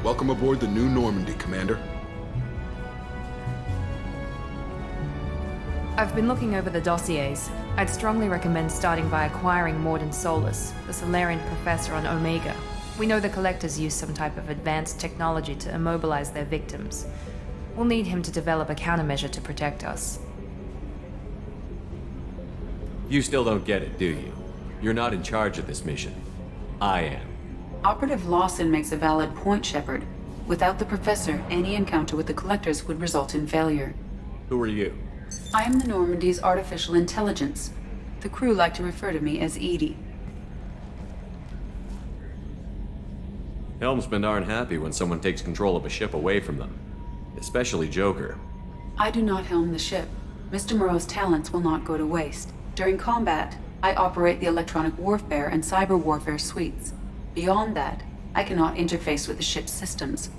Welcome aboard the new Normandy, Commander. I've been looking over the dossiers. I'd strongly recommend starting by acquiring Morden Solus, the Solarian professor on Omega. We know the Collectors use some type of advanced technology to immobilize their victims. We'll need him to develop a countermeasure to protect us. You still don't get it, do you? You're not in charge of this mission. I am. Operative Lawson makes a valid point, Shepard. Without the Professor, any encounter with the Collectors would result in failure. Who are you? I am the Normandy's artificial intelligence. The crew like to refer to me as Edie. Helmsmen aren't happy when someone takes control of a ship away from them. Especially Joker. I do not helm the ship. Mr. Moreau's talents will not go to waste. During combat, I operate the electronic warfare and cyber warfare suites. Beyond that, I cannot interface with the ship's systems.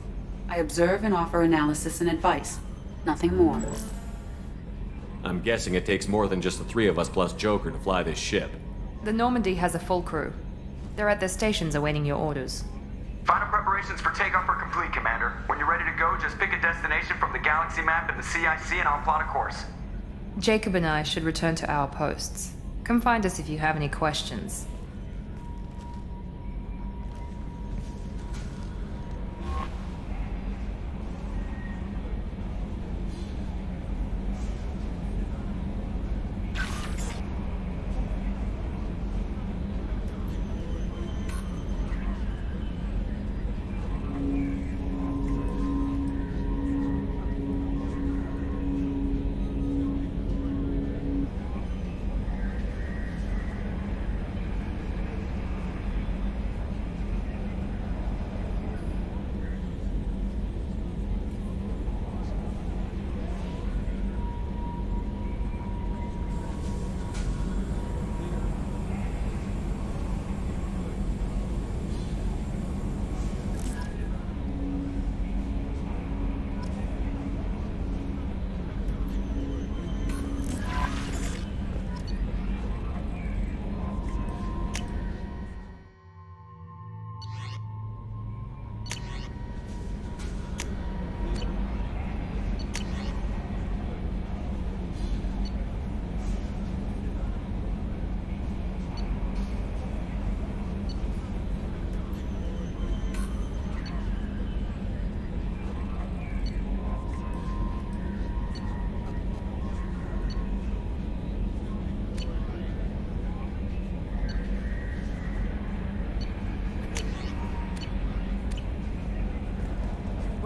I observe and offer analysis and advice. Nothing more. I'm guessing it takes more than just the three of us plus Joker to fly this ship. The Normandy has a full crew. They're at their stations awaiting your orders. Final preparations for takeoff are complete, Commander. When you're ready to go, just pick a destination from the galaxy map and the CIC and I'll plot a course. Jacob and I should return to our posts. Come find us if you have any questions.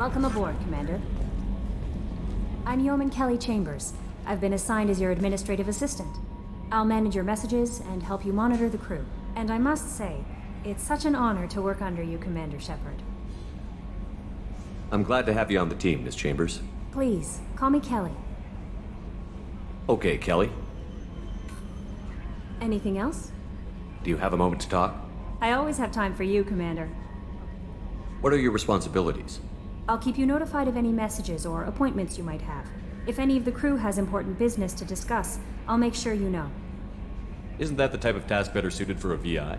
Welcome aboard, Commander. I'm Yeoman Kelly Chambers. I've been assigned as your administrative assistant. I'll manage your messages and help you monitor the crew. And I must say, it's such an honor to work under you, Commander Shepard. I'm glad to have you on the team, Miss Chambers. Please, call me Kelly. Okay, Kelly. Anything else? Do you have a moment to talk? I always have time for you, Commander. What are your responsibilities? I'll keep you notified of any messages or appointments you might have. If any of the crew has important business to discuss, I'll make sure you know. Isn't that the type of task better suited for a VI?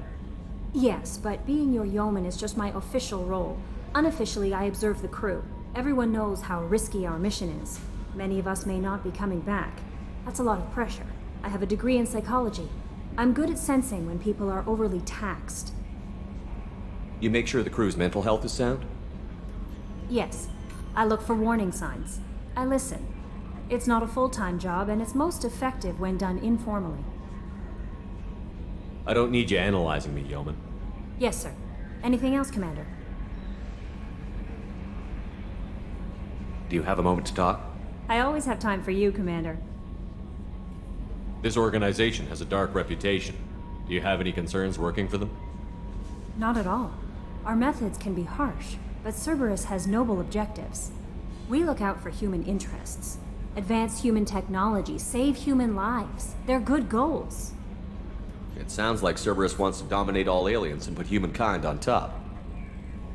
Yes, but being your yeoman is just my official role. Unofficially, I observe the crew. Everyone knows how risky our mission is. Many of us may not be coming back. That's a lot of pressure. I have a degree in psychology. I'm good at sensing when people are overly taxed. You make sure the crew's mental health is sound? Yes. I look for warning signs. I listen. It's not a full-time job, and it's most effective when done informally. I don't need you analyzing me, Yeoman. Yes, sir. Anything else, Commander? Do you have a moment to talk? I always have time for you, Commander. This organization has a dark reputation. Do you have any concerns working for them? Not at all. Our methods can be harsh, but Cerberus has noble objectives. We look out for human interests. Advance human technology, save human lives. They're good goals. It sounds like Cerberus wants to dominate all aliens and put humankind on top.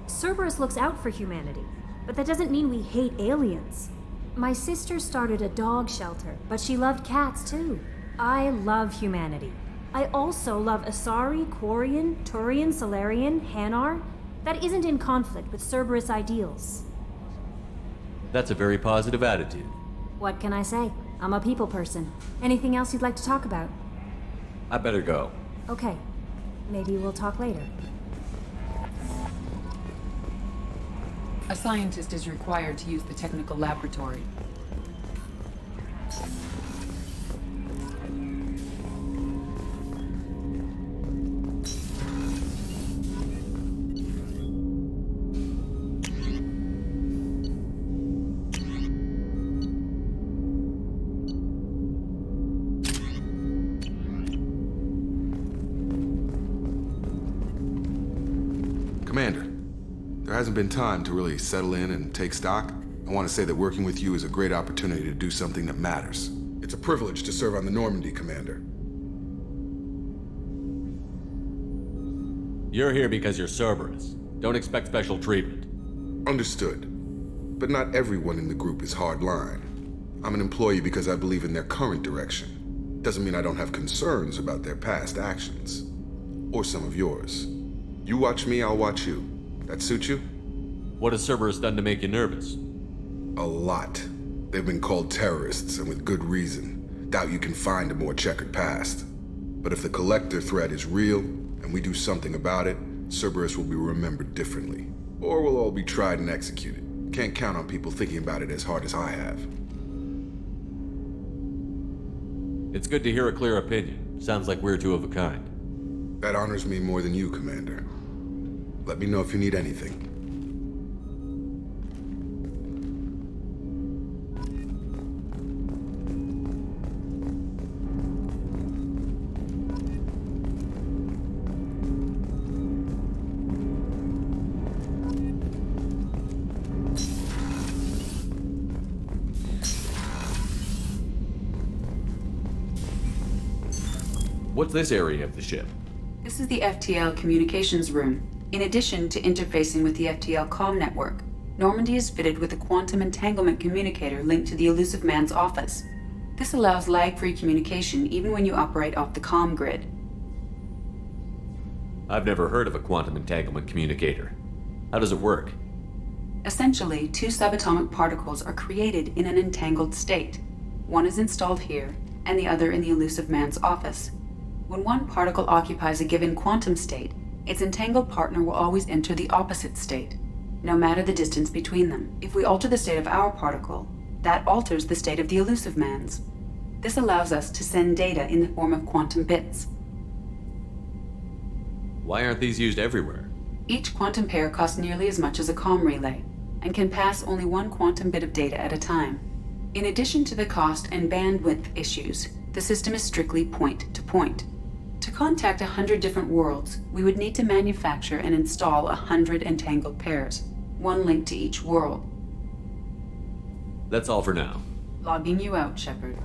Cerberus looks out for humanity, but that doesn't mean we hate aliens. My sister started a dog shelter, but she loved cats too. I love humanity. I also love Asari, Quarian, Turian, Solarian, Hanar. that isn't in conflict with Cerberus ideals. That's a very positive attitude. What can I say? I'm a people person. Anything else you'd like to talk about? I better go. Okay. Maybe we'll talk later. A scientist is required to use the technical laboratory. Commander, there hasn't been time to really settle in and take stock. I want to say that working with you is a great opportunity to do something that matters. It's a privilege to serve on the Normandy, Commander. You're here because you're Cerberus. Don't expect special treatment. Understood. But not everyone in the group is hardline. I'm an employee because I believe in their current direction. Doesn't mean I don't have concerns about their past actions. Or some of yours. You watch me, I'll watch you. That suit you? What has Cerberus done to make you nervous? A lot. They've been called terrorists, and with good reason. Doubt you can find a more checkered past. But if the Collector threat is real, and we do something about it, Cerberus will be remembered differently. Or we'll all be tried and executed. Can't count on people thinking about it as hard as I have. It's good to hear a clear opinion. Sounds like we're two of a kind. That honors me more than you, Commander. Let me know if you need anything. What's this area of the ship? This is the FTL communications room. In addition to interfacing with the FTL comm network, Normandy is fitted with a quantum entanglement communicator linked to the Elusive Man's office. This allows lag-free communication even when you operate off the comm grid. I've never heard of a quantum entanglement communicator. How does it work? Essentially, two subatomic particles are created in an entangled state. One is installed here, and the other in the Elusive Man's office. When one particle occupies a given quantum state, its entangled partner will always enter the opposite state, no matter the distance between them. If we alter the state of our particle, that alters the state of the Elusive Man's. This allows us to send data in the form of quantum bits. Why aren't these used everywhere? Each quantum pair costs nearly as much as a comm relay, and can pass only one quantum bit of data at a time. In addition to the cost and bandwidth issues, the system is strictly point-to-point. To contact 100 different worlds, we would need to manufacture and install 100 entangled pairs, one link to each world. That's all for now. Logging you out, Shepard.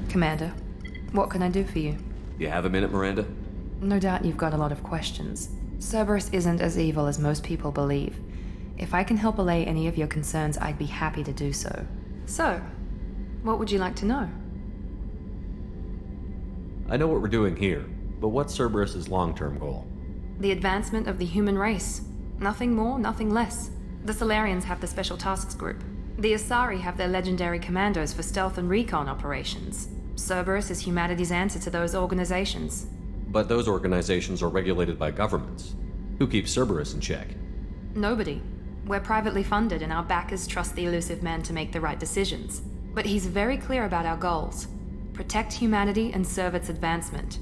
Commander, what can I do for you? You have a minute, Miranda? No doubt you've got a lot of questions. Cerberus isn't as evil as most people believe. If I can help allay any of your concerns, I'd be happy to do so. So, what would you like to know? I know what we're doing here, but what's Cerberus's long-term goal? The advancement of the human race. Nothing more, nothing less. The Solarians have the Special Tasks Group. The Asari have their legendary commandos for stealth and recon operations. Cerberus is humanity's answer to those organizations. But those organizations are regulated by governments. Who keeps Cerberus in check? Nobody. We're privately funded and our backers trust the elusive man to make the right decisions. But he's very clear about our goals. Protect humanity and serve its advancement.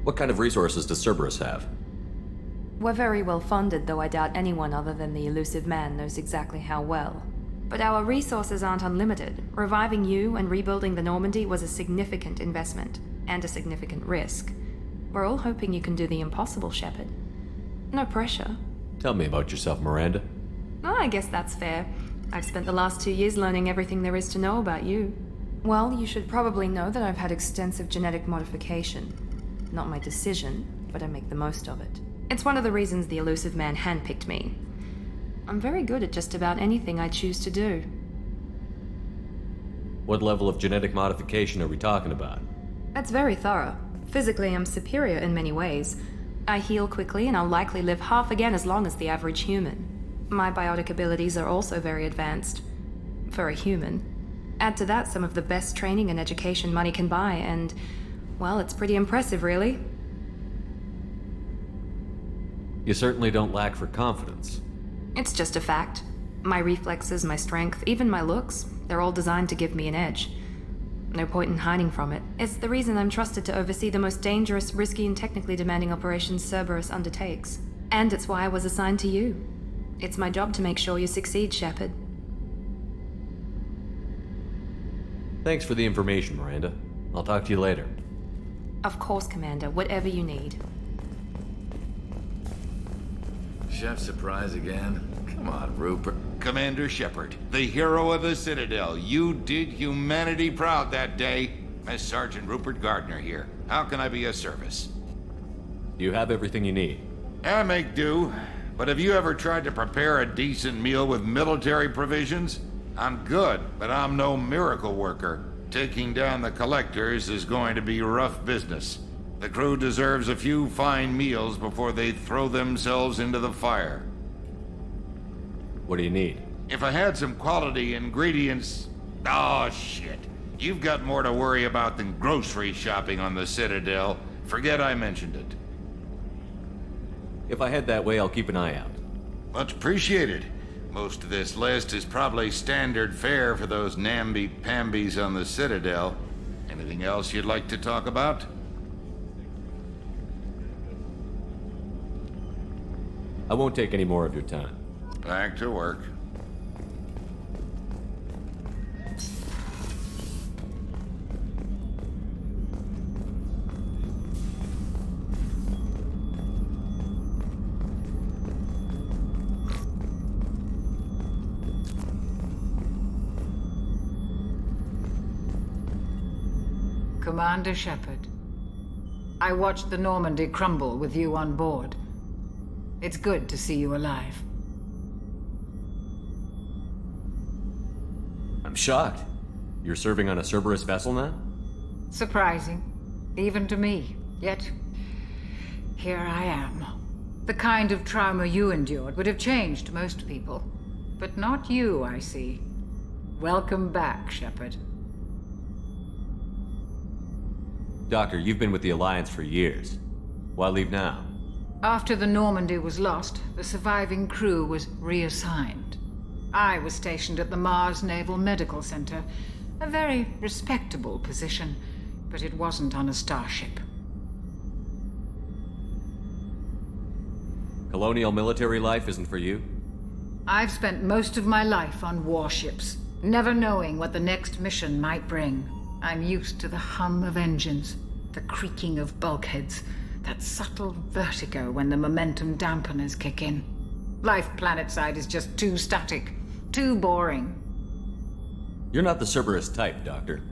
What kind of resources does Cerberus have? We're very well funded, though I doubt anyone other than the elusive man knows exactly how well. But our resources aren't unlimited. Reviving you and rebuilding the Normandy was a significant investment, and a significant risk. We're all hoping you can do the impossible, Shepard. No pressure. Tell me about yourself, Miranda. Oh, I guess that's fair. I've spent the last 2 years learning everything there is to know about you. Well, you should probably know that I've had extensive genetic modification. Not my decision, but I make the most of it. It's one of the reasons the elusive man handpicked me. I'm very good at just about anything I choose to do. What level of genetic modification are we talking about? That's very thorough. Physically, I'm superior in many ways. I heal quickly and I'll likely live half again as long as the average human. My biotic abilities are also very advanced. For a human. Add to that some of the best training and education money can buy, and, well, it's pretty impressive, really. You certainly don't lack for confidence. It's just a fact. My reflexes, my strength, even my looks, they're all designed to give me an edge. No point in hiding from it. It's the reason I'm trusted to oversee the most dangerous, risky, and technically demanding operations Cerberus undertakes. And it's why I was assigned to you. It's my job to make sure you succeed, Shepard. Thanks for the information, Miranda. I'll talk to you later. Of course, Commander. Whatever you need. Chef surprise again? Come on, Rupert. Commander Shepard, the hero of the Citadel. You did humanity proud that day. As Sergeant Rupert Gardner here. How can I be of service? Do you have everything you need? I make do. But have you ever tried to prepare a decent meal with military provisions? I'm good, but I'm no miracle worker. Taking down the collectors is going to be rough business. The crew deserves a few fine meals before they throw themselves into the fire. What do you need? If I had some quality ingredients... Oh, shit. You've got more to worry about than grocery shopping on the Citadel. Forget I mentioned it. If I head that way, I'll keep an eye out. Much appreciated. Most of this list is probably standard fare for those namby-pambies on the Citadel. Anything else you'd like to talk about? I won't take any more of your time. Back to work. Commander Shepard, I watched the Normandy crumble with you on board. It's good to see you alive. I'm shocked. You're serving on a Cerberus vessel now? Surprising, even to me. Yet, here I am. The kind of trauma you endured would have changed most people. But not you, I see. Welcome back, Shepard. Doctor, you've been with the Alliance for years. Why leave now? After the Normandy was lost, the surviving crew was reassigned. I was stationed at the Mars Naval Medical Center, a very respectable position, but it wasn't on a starship. Colonial military life isn't for you? I've spent most of my life on warships, never knowing what the next mission might bring. I'm used to the hum of engines, the creaking of bulkheads, that subtle vertigo when the momentum dampeners kick in. Life planetside is just too static, too boring. You're not the Cerberus type, Doctor.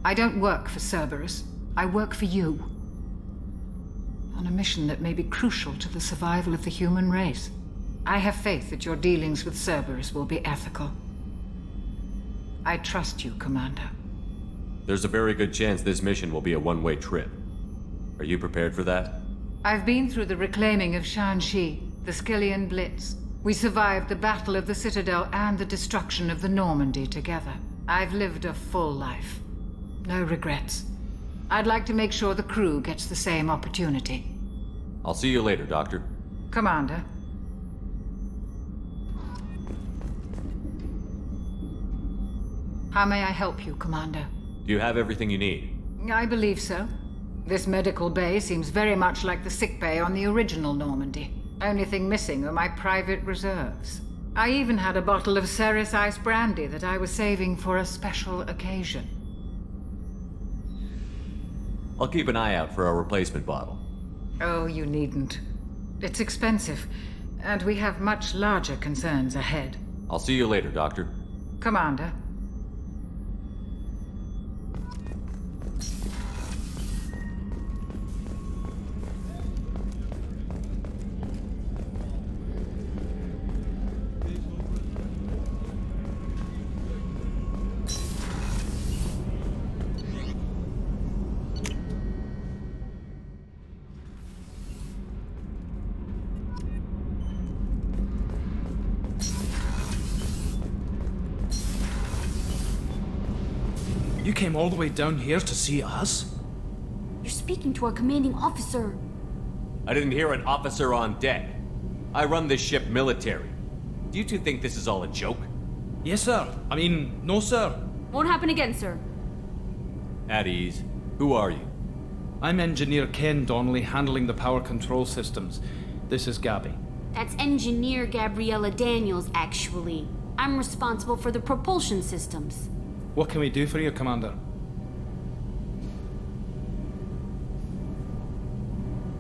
I don't work for Cerberus. I work for you. On a mission that may be crucial to the survival of the human race. I have faith that your dealings with Cerberus will be ethical. I trust you, Commander. There's a very good chance this mission will be a one-way trip. Are you prepared for that? I've been through the reclaiming of Shanxi, the Skillian Blitz. We survived the Battle of the Citadel and the destruction of the Normandy together. I've lived a full life. No regrets. I'd like to make sure the crew gets the same opportunity. I'll see you later, Doctor. Commander. How may I help you, Commander? Do you have everything you need? I believe so. This medical bay seems very much like the sick bay on the original Normandy. Only thing missing are my private reserves. I even had a bottle of Ceres Ice brandy that I was saving for a special occasion. I'll keep an eye out for a replacement bottle. Oh, you needn't. It's expensive, and we have much larger concerns ahead. I'll see you later, Doctor. Commander. You came all the way down here to see us? You're speaking to our commanding officer. I didn't hear an officer on deck. I run this ship military. Do you two think this is all a joke? Yes, sir. I mean, no, sir. Won't happen again, sir. At ease. Who are you? I'm Engineer Ken Donnelly, handling the power control systems. This is Gabby. That's Engineer Gabriella Daniels, actually. I'm responsible for the propulsion systems. What can we do for you, Commander?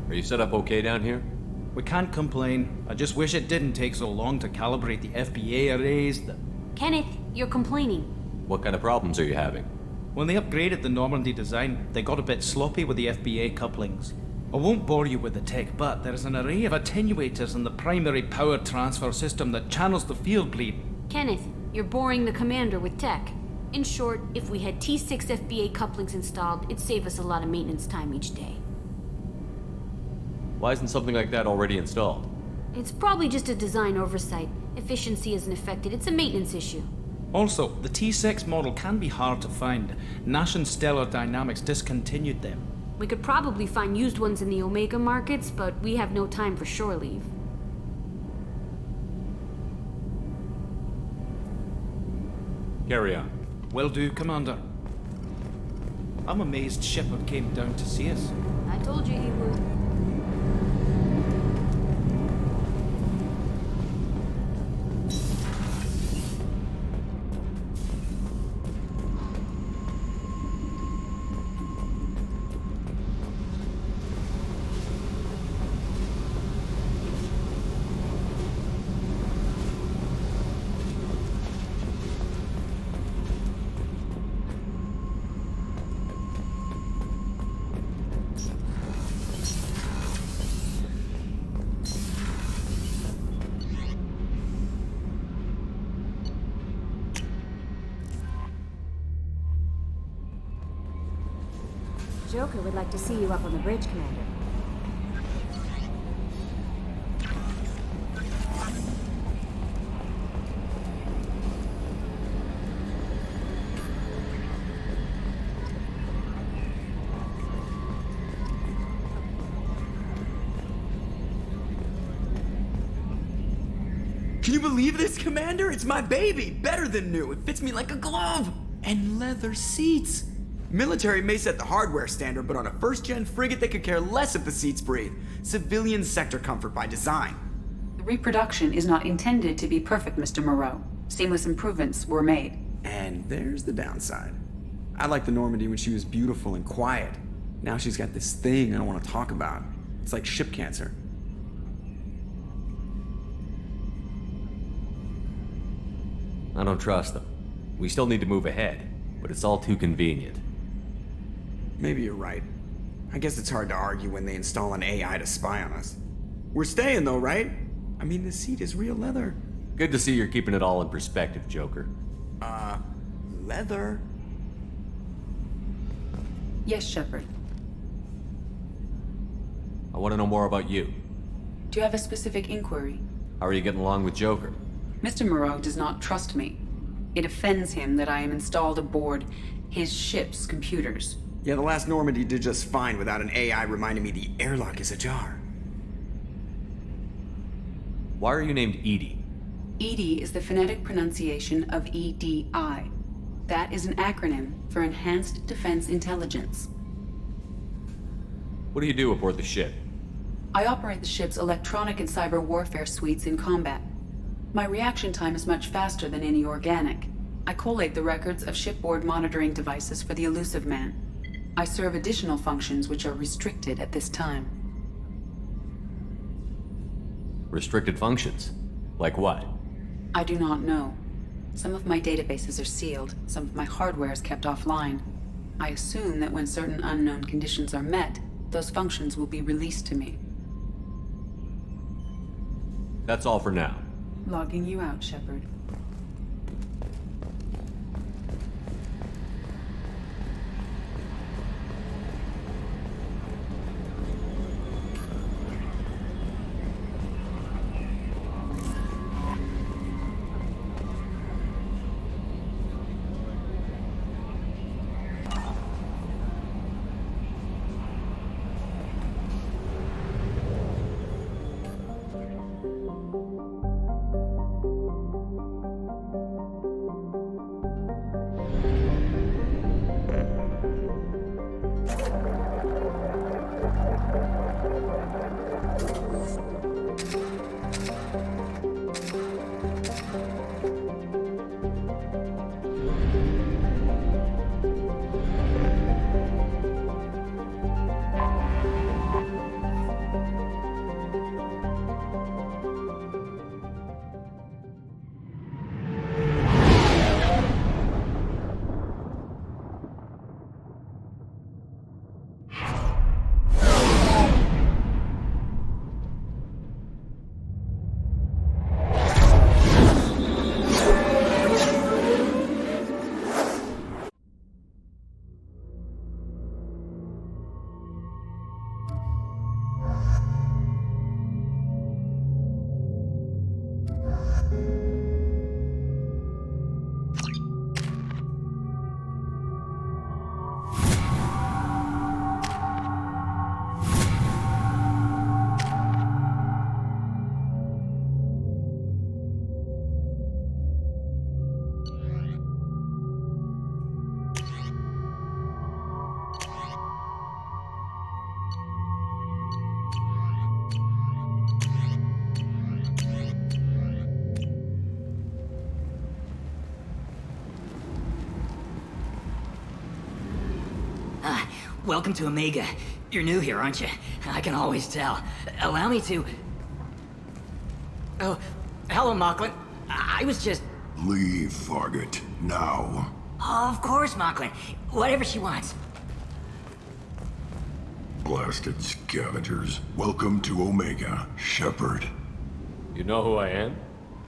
Are you set up okay down here? We can't complain. I just wish it didn't take so long to calibrate the FBA arrays. Kenneth, you're complaining. What kind of problems are you having? When they upgraded the Normandy design, they got a bit sloppy with the FBA couplings. I won't bore you with the tech, but there's an array of attenuators in the primary power transfer system that channels the field bleed. Kenneth, you're boring the commander with tech. In short, if we had T6 FBA couplings installed, it'd save us a lot of maintenance time each day. Why isn't something like that already installed? It's probably just a design oversight. Efficiency isn't affected, it's a maintenance issue. Also, the T6 model can be hard to find. Nash and Stellar Dynamics discontinued them. We could probably find used ones in the Omega markets, but we have no time for shore leave. Carry on. Will do, Commander. I'm amazed Shepard came down to see us. I told you he would. Joker would like to see you up on the bridge, Commander. Can you believe this, Commander? It's my baby! Better than new. It fits me like a glove! And leather seats! Military may set the hardware standard, but on a first-gen frigate, they could care less if the seats breathe. Civilian sector comfort by design. The reproduction is not intended to be perfect, Mr. Moreau. Seamless improvements were made. And there's the downside. I liked the Normandy when she was beautiful and quiet. Now she's got this thing I don't want to talk about. It's like ship cancer. I don't trust them. We still need to move ahead, but it's all too convenient. Maybe you're right. I guess it's hard to argue when they install an AI to spy on us. We're staying though, right? I mean, the seat is real leather. Good to see you're keeping it all in perspective, Joker. Leather? Yes, Shepard. I want to know more about you. Do you have a specific inquiry? How are you getting along with Joker? Mr. Moreau does not trust me. It offends him that I am installed aboard his ship's computers. Yeah, the last Normandy did just fine without an AI reminding me the airlock is ajar. Why are you named Edie? EDI is the phonetic pronunciation of EDI. That is an acronym for Enhanced Defense Intelligence. What do you do aboard the ship? I operate the ship's electronic and cyber warfare suites in combat. My reaction time is much faster than any organic. I collate the records of shipboard monitoring devices for the Elusive Man. I serve additional functions which are restricted at this time. Restricted functions? Like what? I do not know. Some of my databases are sealed, some of my hardware is kept offline. I assume that when certain unknown conditions are met, those functions will be released to me. That's all for now. Logging you out, Shepard. Welcome to Omega. You're new here, aren't you? I can always tell. Allow me to... Oh, hello, Mocklin. I was just... Leave, Fargate. Now. Of course, Mocklin. Whatever she wants. Blasted scavengers. Welcome to Omega, Shepard. You know who I am?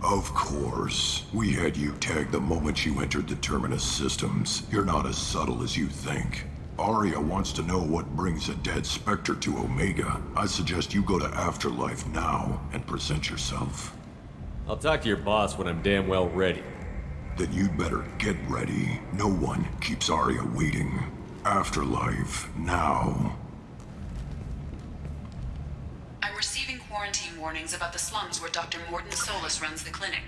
Of course. We had you tagged the moment you entered the Terminus systems. You're not as subtle as you think. Aria wants to know what brings a dead Spectre to Omega. I suggest you go to Afterlife now and present yourself. I'll talk to your boss when I'm damn well ready. Then you'd better get ready. No one keeps Aria waiting. Afterlife now. I'm receiving quarantine warnings about the slums where Dr. Mordin Solus runs the clinic.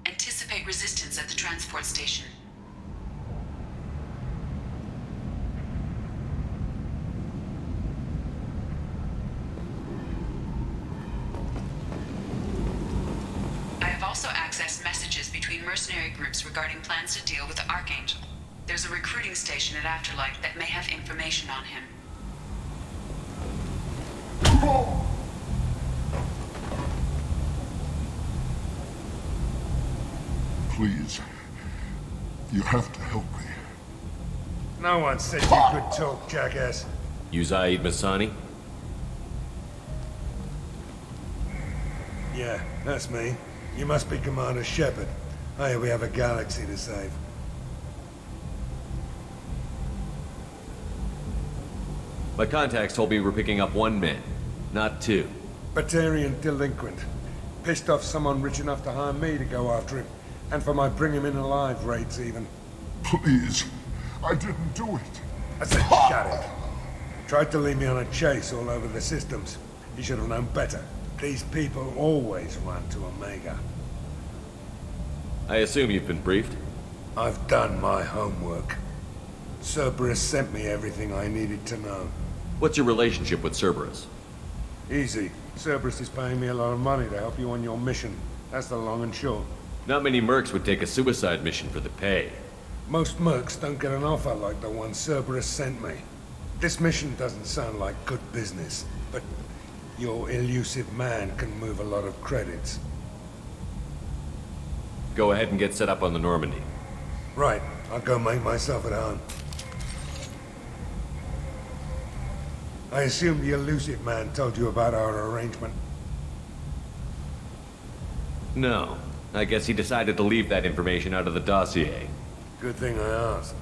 Anticipate resistance at the transport station. I have also accessed messages between mercenary groups regarding plans to deal with the Archangel. There's a recruiting station at Afterlife that may have information on him. Please. You have to help me. No one said you could talk, jackass. You Zaid Masani? Yeah, that's me. You must be Commander Shepard. Hey, we have a galaxy to save. My contacts told me we're picking up one man, not two. Batarian delinquent. Pissed off someone rich enough to hire me to go after him. And for my bring him in alive rates, even. Please, I didn't do it. I said shut it. Tried to lead me on a chase all over the systems. He should have known better. These people always run to Omega. I assume you've been briefed? I've done my homework. Cerberus sent me everything I needed to know. What's your relationship with Cerberus? Easy. Cerberus is paying me a lot of money to help you on your mission. That's the long and short. Not many mercs would take a suicide mission for the pay. Most mercs don't get an offer like the one Cerberus sent me. This mission doesn't sound like good business, but your elusive man can move a lot of credits. Go ahead and get set up on the Normandy. Right. I'll go make myself at home. I assume the elusive man told you about our arrangement. No. I guess he decided to leave that information out of the dossier. Good thing I asked.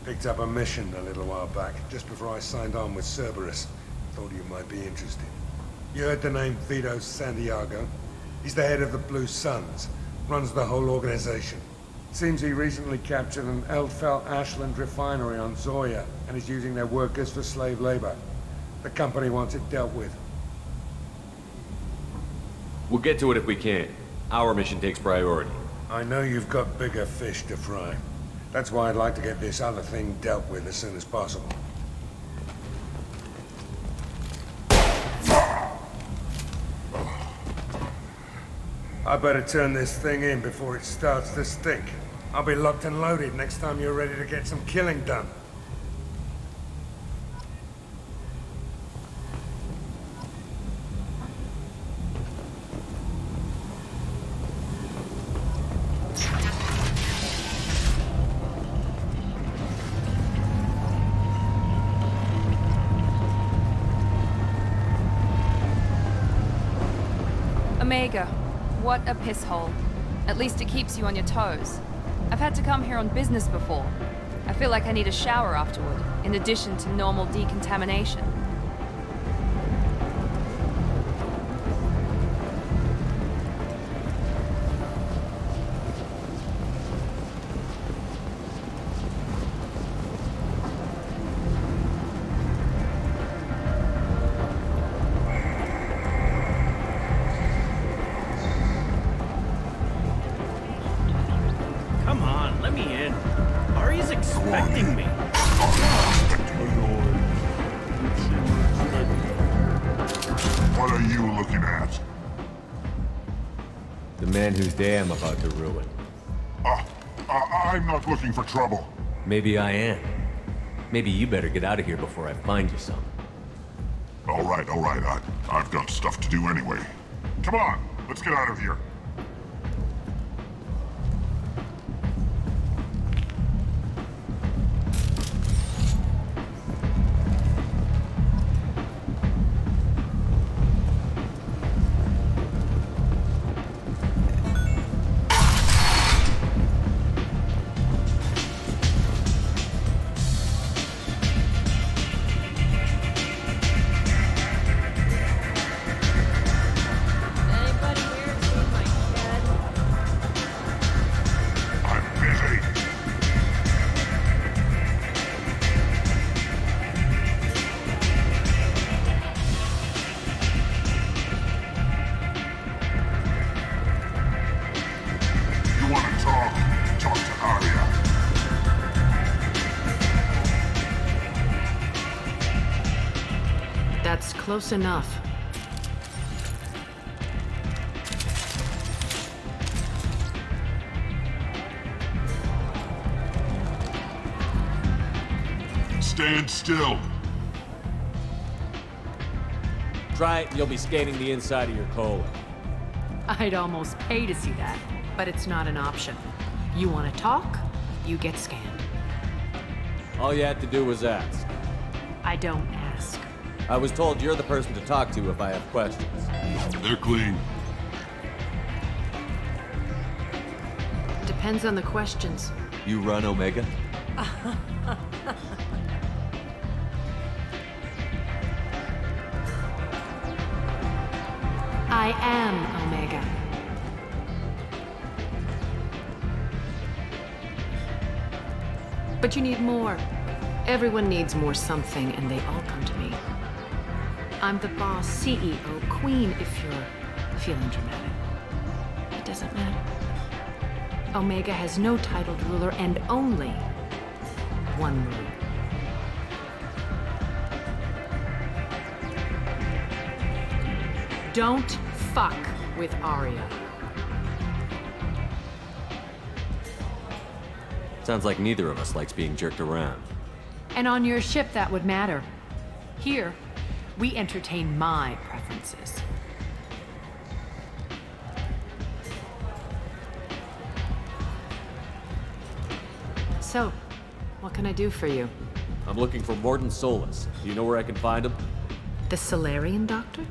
Picked up a mission a little while back, just before I signed on with Cerberus. Thought you might be interested. You heard the name Vito Santiago? He's the head of the Blue Suns, runs the whole organization. Seems he recently captured an Eldfell Ashland refinery on Zoya and is using their workers for slave labor. The company wants it dealt with. We'll get to it if we can. Our mission takes priority. I know you've got bigger fish to fry. That's why I'd like to get this other thing dealt with as soon as possible. I better turn this thing in before it starts to stink. I'll be locked and loaded next time you're ready to get some killing done. Omega. What a piss hole. At least it keeps you on your toes. I've had to come here on business before. I feel like I need a shower afterward, in addition to normal decontamination. Come on, let me in. Aria's expecting me. What are you looking at? The man whose day I'm about to ruin. I'm not looking for trouble. Maybe I am. Maybe you better get out of here before I find you some. All right. I've got stuff to do anyway. Come on, let's get out of here. Talk to Aria. That's close enough. Stand still. Try it and you'll be scanning the inside of your colon. I'd almost pay to see that, but it's not an option. You want to talk, you get scanned. All you had to do was ask. I don't ask. I was told you're the person to talk to if I have questions. They're clean. Depends on the questions. You run Omega? I am Omega. But you need more. Everyone needs more something, and they all come to me. I'm the boss, CEO, queen, if you're feeling dramatic. It doesn't matter. Omega has no titled ruler and only one rule. Don't fuck with Aria. Sounds like neither of us likes being jerked around. And on your ship, that would matter. Here, we entertain my preferences. So, what can I do for you? I'm looking for Mordin Solus. Do you know where I can find him? The Solarian doctor?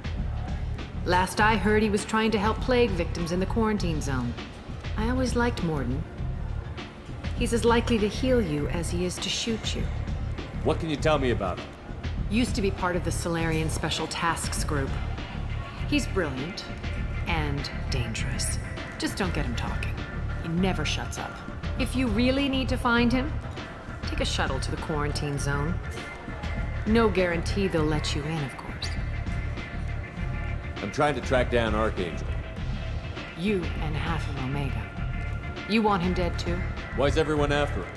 Last I heard, he was trying to help plague victims in the quarantine zone. I always liked Mordin. He's as likely to heal you as he is to shoot you. What can you tell me about him? Used to be part of the Solarian Special Tasks Group. He's brilliant and dangerous. Just don't get him talking. He never shuts up. If you really need to find him, take a shuttle to the quarantine zone. No guarantee they'll let you in, of course. I'm trying to track down Archangel. You and half of Omega. You want him dead too? Why's everyone after him?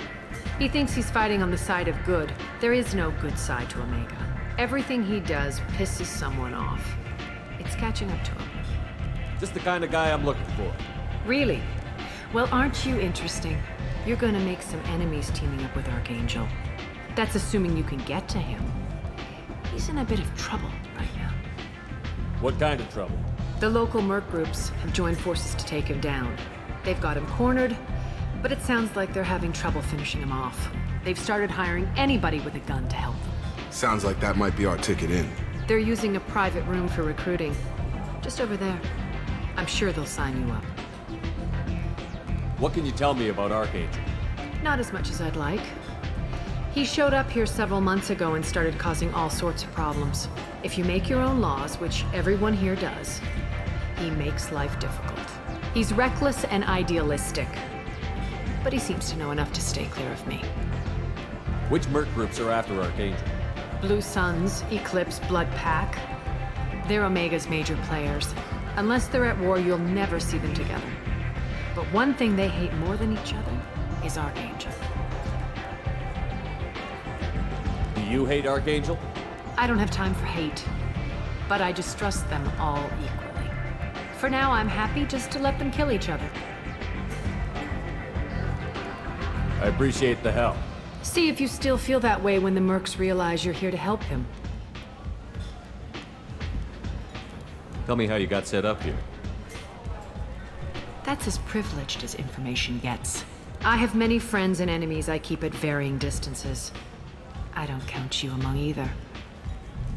He thinks he's fighting on the side of good. There is no good side to Omega. Everything he does pisses someone off. It's catching up to him. Just the kind of guy I'm looking for. Really? Well, aren't you interesting? You're gonna make some enemies teaming up with Archangel. That's assuming you can get to him. He's in a bit of trouble right now. What kind of trouble? The local merc groups have joined forces to take him down. They've got him cornered, but it sounds like they're having trouble finishing him off. They've started hiring anybody with a gun to help them. Sounds like that might be our ticket in. They're using a private room for recruiting. Just over there. I'm sure they'll sign you up. What can you tell me about Archangel? Not as much as I'd like. He showed up here several months ago and started causing all sorts of problems. If you make your own laws, which everyone here does, he makes life difficult. He's reckless and idealistic. But he seems to know enough to stay clear of me. Which merc groups are after Archangel? Blue Suns, Eclipse, Blood Pack. They're Omega's major players. Unless they're at war, you'll never see them together. But one thing they hate more than each other is Archangel. Do you hate Archangel? I don't have time for hate, but I distrust them all equally. For now, I'm happy just to let them kill each other. I appreciate the help. See if you still feel that way when the mercs realize you're here to help him. Tell me how you got set up here. That's as privileged as information gets. I have many friends and enemies I keep at varying distances. I don't count you among either.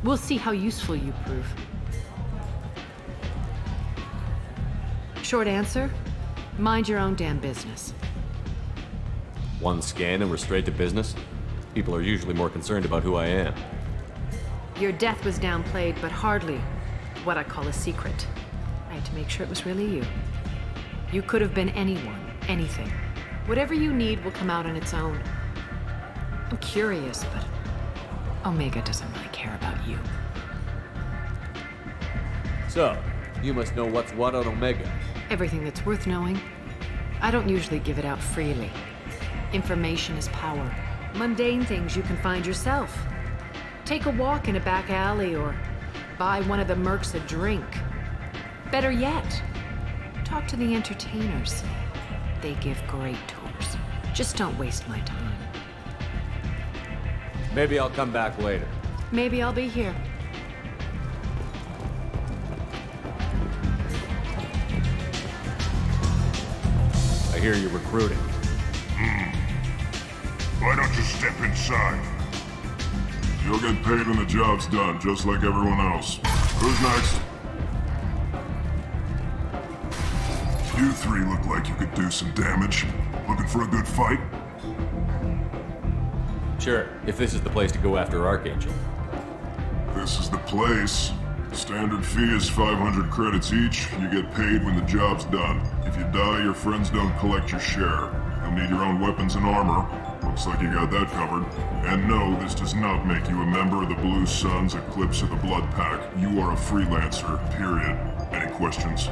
We'll see how useful you prove. Short answer, mind your own damn business. One scan and we're straight to business? People are usually more concerned about who I am. Your death was downplayed, but hardly what I call a secret. I had to make sure it was really you. You could have been anyone, anything. Whatever you need will come out on its own. I'm curious, but Omega doesn't really care about you. So, you must know what's what on Omega. Everything that's worth knowing. I don't usually give it out freely. Information is power. Mundane things you can find yourself. Take a walk in a back alley or buy one of the mercs a drink. Better yet, talk to the entertainers. They give great tours. Just don't waste my time. Maybe I'll come back later. Maybe I'll be here. I hear you're recruiting. Why don't you step inside? You'll get paid when the job's done, just like everyone else. Who's next? You three look like you could do some damage. Looking for a good fight? Sure, if this is the place to go after Archangel. This is the place. Standard fee is 500 credits each. You get paid when the job's done. If you die, your friends don't collect your share. You'll need your own weapons and armor. Looks like you got that covered. And no, this does not make you a member of the Blue Suns, Eclipse, or the Blood Pack. You are a freelancer, period. Any questions?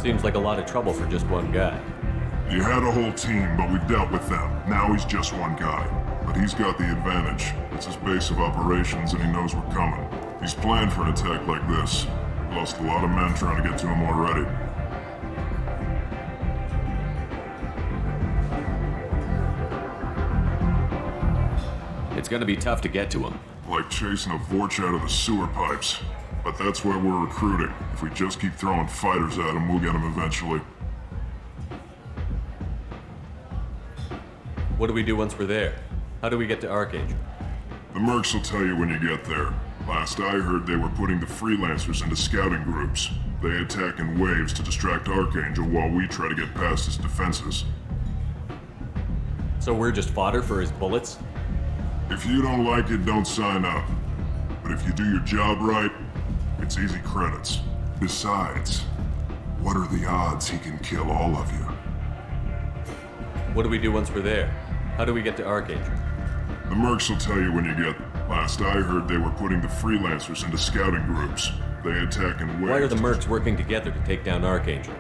Seems like a lot of trouble for just one guy. You had a whole team, but we've dealt with them. Now he's just one guy. But he's got the advantage. It's his base of operations, and he knows we're coming. He's planned for an attack like this. Lost a lot of men trying to get to him already. It's gonna be tough to get to him. Like chasing a Vorch out of the sewer pipes. But that's why we're recruiting. If we just keep throwing fighters at him, we'll get him eventually. What do we do once we're there? How do we get to Archangel? The mercs will tell you when you get there. Last I heard, they were putting the freelancers into scouting groups. They attack in waves to distract Archangel while we try to get past his defenses. So we're just fodder for his bullets? If you don't like it, don't sign up. But if you do your job right, it's easy credits. Besides, what are the odds he can kill all of you? What do we do once we're there? How do we get to Archangel? The mercs will tell you when you get there. Last I heard, they were putting the freelancers into scouting groups. They attack in waves. Why are the mercs working together to take down Archangel?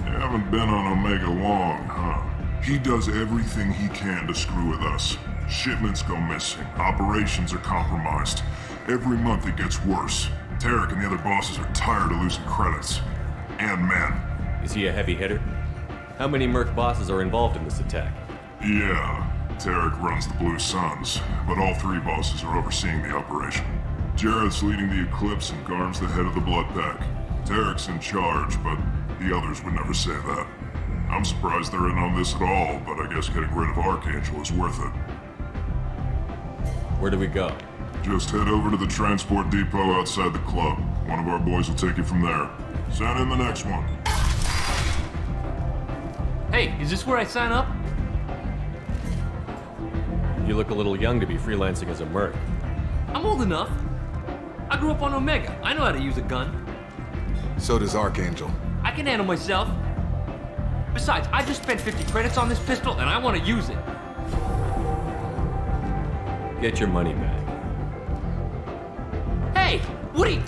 You haven't been on Omega long, huh? He does everything he can to screw with us. Shipments go missing. Operations are compromised. Every month it gets worse. Tarek and the other bosses are tired of losing credits. And men. Is he a heavy hitter? How many merc bosses are involved in this attack? Yeah. Tarek runs the Blue Suns, but all three bosses are overseeing the operation. Jared's leading the Eclipse and Garm's the head of the Blood Pack. Tarek's in charge, but the others would never say that. I'm surprised they're in on this at all, but I guess getting rid of Archangel is worth it. Where do we go? Just head over to the transport depot outside the club. One of our boys will take you from there. Send in the next one. Hey, is this where I sign up? You look a little young to be freelancing as a merc. I'm old enough. I grew up on Omega. I know how to use a gun. So does Archangel. I can handle myself. Besides, I just spent 50 credits on this pistol, and I want to use it. Get your money back. Hey, Woody!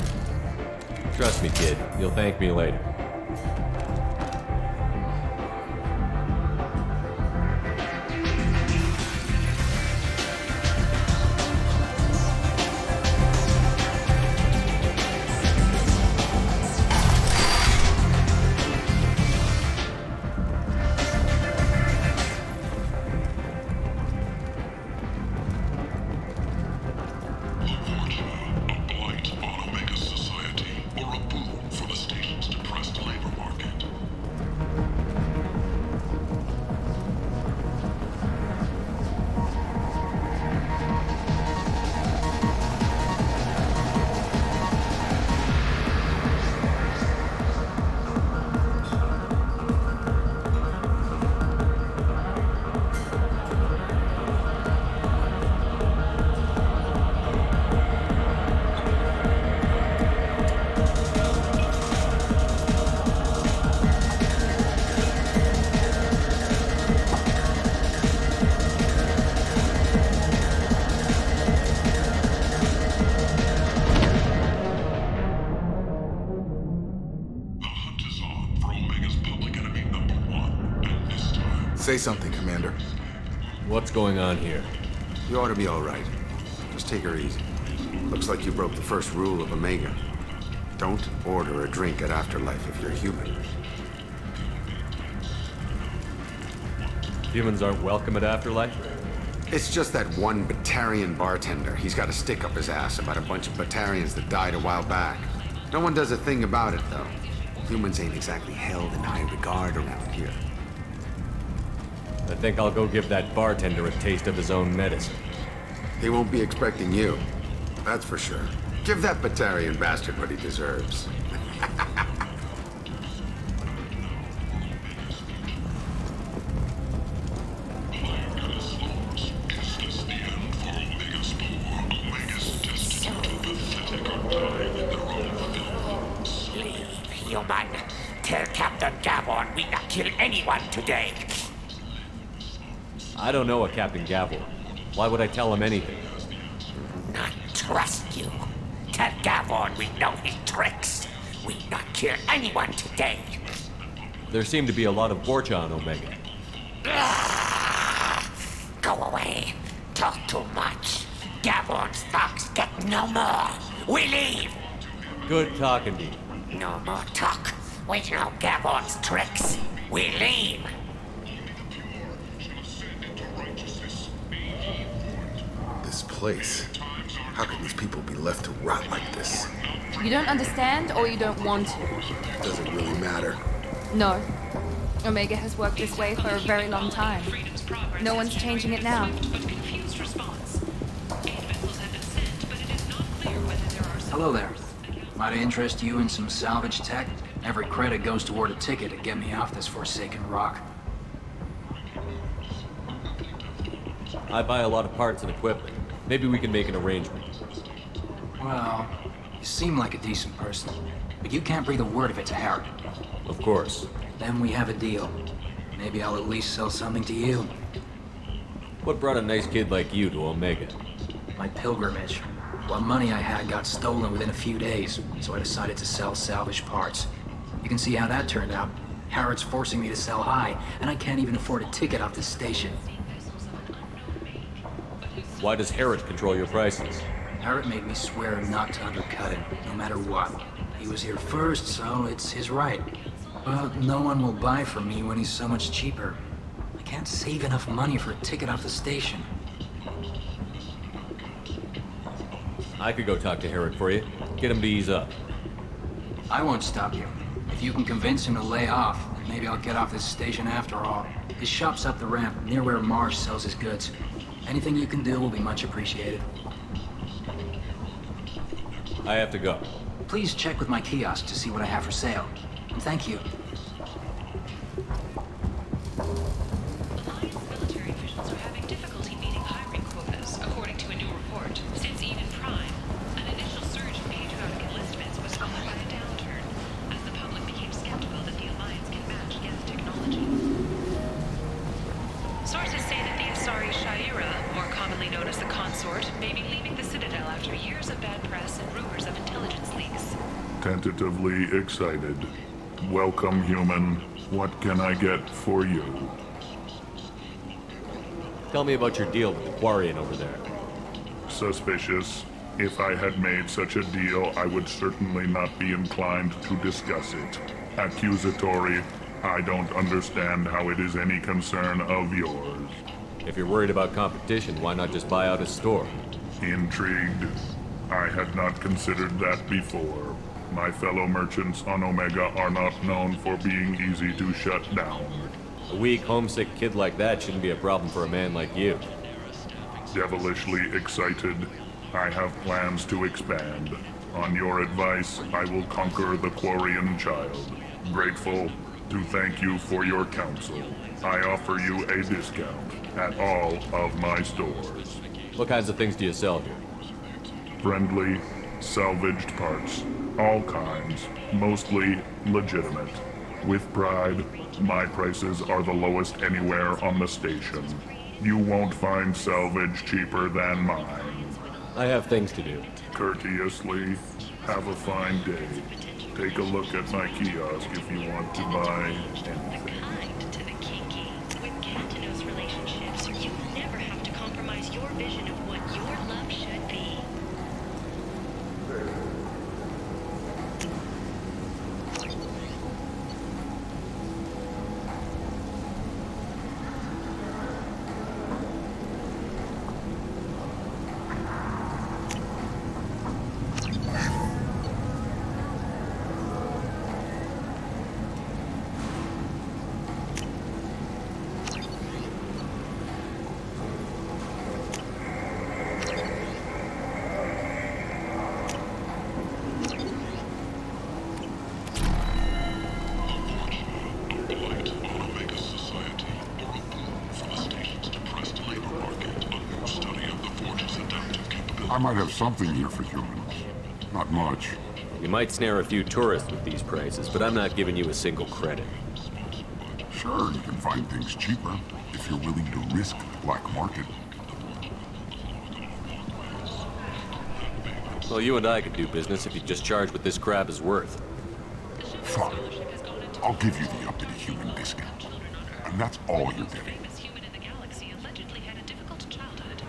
Trust me, kid. You'll thank me later. Say something, Commander. What's going on here? You ought to be all right. Just take her easy. Looks like you broke the first rule of Omega. Don't order a drink at Afterlife if you're human. Humans aren't welcome at Afterlife? It's just that one Batarian bartender. He's got a stick up his ass about a bunch of Batarians that died a while back. No one does a thing about it, though. Humans ain't exactly held in high regard around here. I think I'll go give that bartender a taste of his own medicine. He won't be expecting you. That's for sure. Give that Batarian bastard what he deserves. Human. Tell Captain Gabon we not kill anyone today. I don't know a Captain Gavel. Why would I tell him anything? Not trust you. Tell Gavon we know his tricks. We not kill anyone today. There seem to be a lot of Borcha on Omega. Go away. Talk too much. Gavon's thugs get no more. We leave. Good talking to you. No more talk. We know Gavon's tricks. We leave. This place. How can these people be left to rot like this? You don't understand or you don't want to? Doesn't really matter. No. Omega has worked this way for a very long time. No one's changing it now. Hello there. Might I interest you in some salvage tech? Every credit goes toward a ticket to get me off this forsaken rock. I buy a lot of parts and equipment. Maybe we can make an arrangement. Well, you seem like a decent person, but you can't breathe a word of it to Harry. Of course. Then we have a deal. Maybe I'll at least sell something to you. What brought a nice kid like you to Omega? My pilgrimage. What money I had got stolen within a few days, so I decided to sell salvage parts. You can see how that turned out. Harrod's forcing me to sell high, and I can't even afford a ticket off this station. Why does Harrod control your prices? Harrod made me swear not to undercut him, no matter what. He was here first, so it's his right. But no one will buy from me when he's so much cheaper. I can't save enough money for a ticket off the station. I could go talk to Harrod for you. Get him to ease up. I won't stop you. If you can convince him to lay off, then maybe I'll get off this station after all. His shop's up the ramp, near where Marsh sells his goods. Anything you can do will be much appreciated. I have to go. Please check with my kiosk to see what I have for sale. And thank you. Alliance military officials are having difficulty meeting hiring quotas, according to a new report. Since Eden Prime, an initial surge in patriotic enlistments was followed by a downturn, as the public became skeptical that the Alliance can match Geth technology. Sources say that the SR-2, more commonly known as the Consort, may be leaving the Citadel after years of bad press and rumors of intelligence leaks. Tentatively excited. Welcome, human. What can I get for you? Tell me about your deal with the Quarian over there. Suspicious. If I had made such a deal, I would certainly not be inclined to discuss it. Accusatory. I don't understand how it is any concern of yours. If you're worried about competition, why not just buy out his store? Intrigued. I had not considered that before. My fellow merchants on Omega are not known for being easy to shut down. A weak, homesick kid like that shouldn't be a problem for a man like you. Devilishly excited. I have plans to expand. On your advice, I will conquer the Quarian child. Grateful to thank you for your counsel. I offer you a discount at all of my stores. What kinds of things do you sell here? Friendly, salvaged parts. All kinds, mostly legitimate. With pride, my prices are the lowest anywhere on the station. You won't find salvage cheaper than mine. I have things to do. Courteously, have a fine day. Take a look at my kiosk if you want to buy anything. Kind to the kinky. With Cantinos relationships, you never have to compromise your vision of what your love should be. I might have something here for humans. Not much. You might snare a few tourists with these prices, but I'm not giving you a single credit. Sure, you can find things cheaper, if if you're willing to risk the black market. Well, you and I could do business if you just charge what this crab is worth. Fine. I'll give you the uppity human biscuit. And that's all you're getting.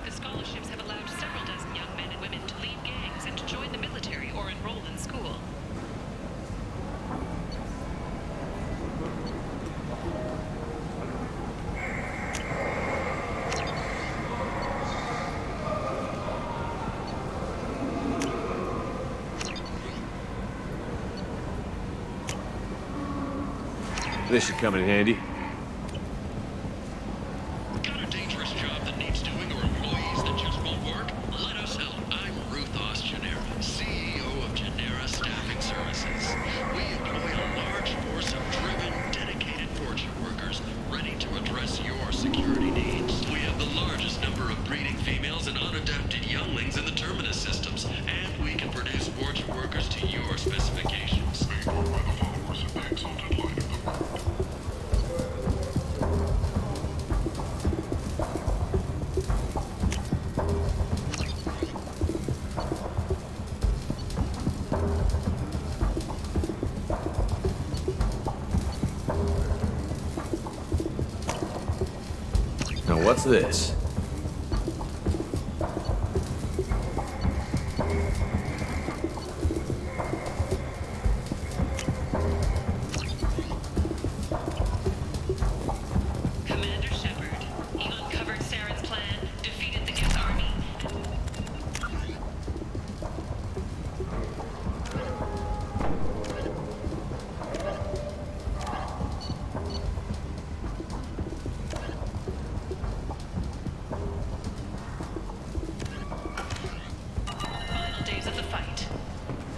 The scholarships have allowed several dozen young men and women to leave gangs and to join the military or enroll in school. This should come in handy. Got a dangerous job that needs doing or employees that just won't work? Let us help. I'm Ruth Genera, CEO of Genera Staffing Services. We employ a large force of driven, dedicated fortune workers ready to address your security needs. We have the largest number of breeding females and unadapted younglings in the Terminus systems, and we can produce fortune workers to your specifications. Paid for by the followers of the exalted light of the world. Now what's this? Commander Shepard, he uncovered Saren's plan, defeated the Geth army. Final days of the fight.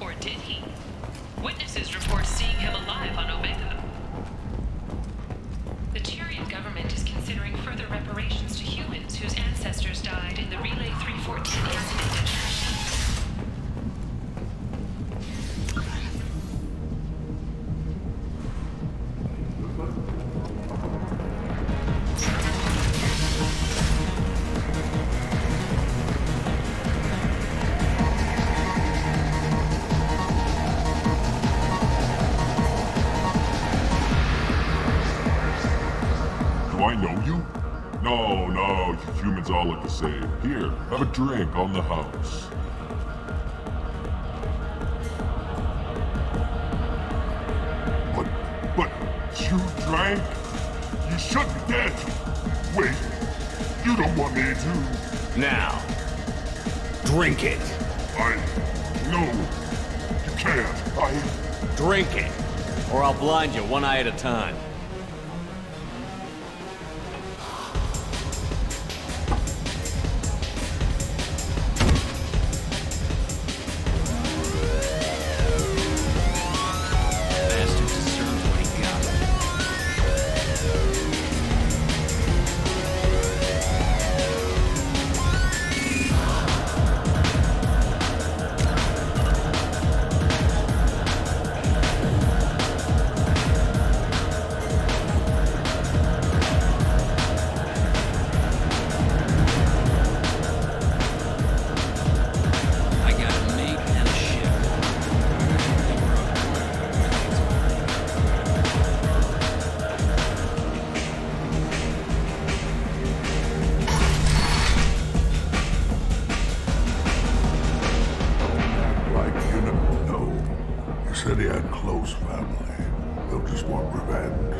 Or did he? Witnesses report seeing him alive on Omega. The Tyrian government is considering further reparations to humans whose ancestors died in the Relay 314 incident. Do I know you? No, you humans all look the same. Here, have a drink on the house. But you drank? You should be dead. Wait, you don't want me to. Now, drink it. No, you can't. Drink it, or I'll blind you one eye at a time. Bastard deserves what he got. I got a mate and a ship. Like you never know. He said he had close family. They'll just want revenge.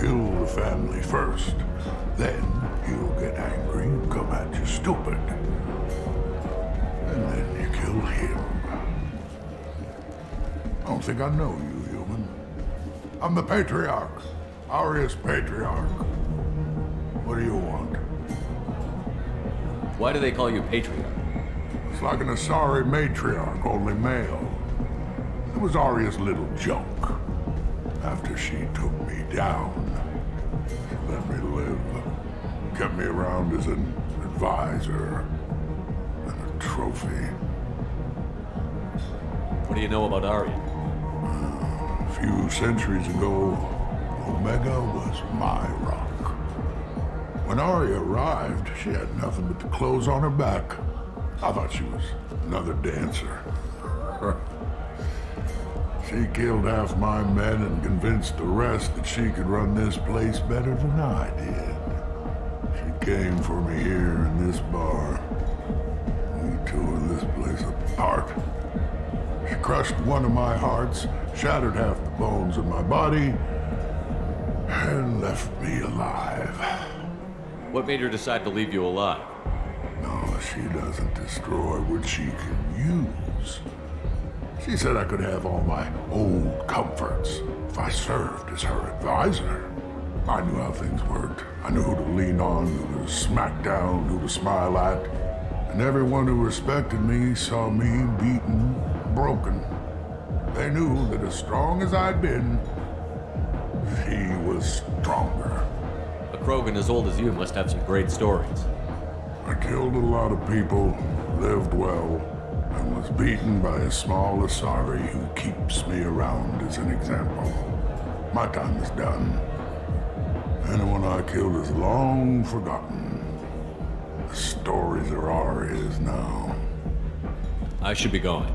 Kill the family first. Then he'll get angry and come at you stupid. And then you kill him. I don't think I know you, human. I'm the Patriarch. Aria's Patriarch. What do you want? Why do they call you Patriarch? It's like an Asari matriarch, only male. It was Aria's little joke. After she took me down, she let me live. Kept me around as an advisor and a trophy. What do you know about Aria? A few centuries ago, Omega was my rock. When Aria arrived, she had nothing but the clothes on her back. I thought she was another dancer. She killed half my men and convinced the rest that she could run this place better than I did. She came for me here in this bar. We tore this place apart. She crushed one of my hearts, shattered half the bones in my body, and left me alive. What made her decide to leave you alive? No, she doesn't destroy what she can use. She said I could have all my old comforts if I served as her advisor. I knew how things worked. I knew who to lean on, who to smack down, who to smile at. And everyone who respected me saw me beaten, broken. They knew that as strong as I'd been, she was stronger. A Krogan as old as you must have some great stories. I killed a lot of people, lived well, and was beaten by a small Asari who keeps me around as an example. My time is done. Anyone I killed is long forgotten. The stories are Aria's now. I should be going.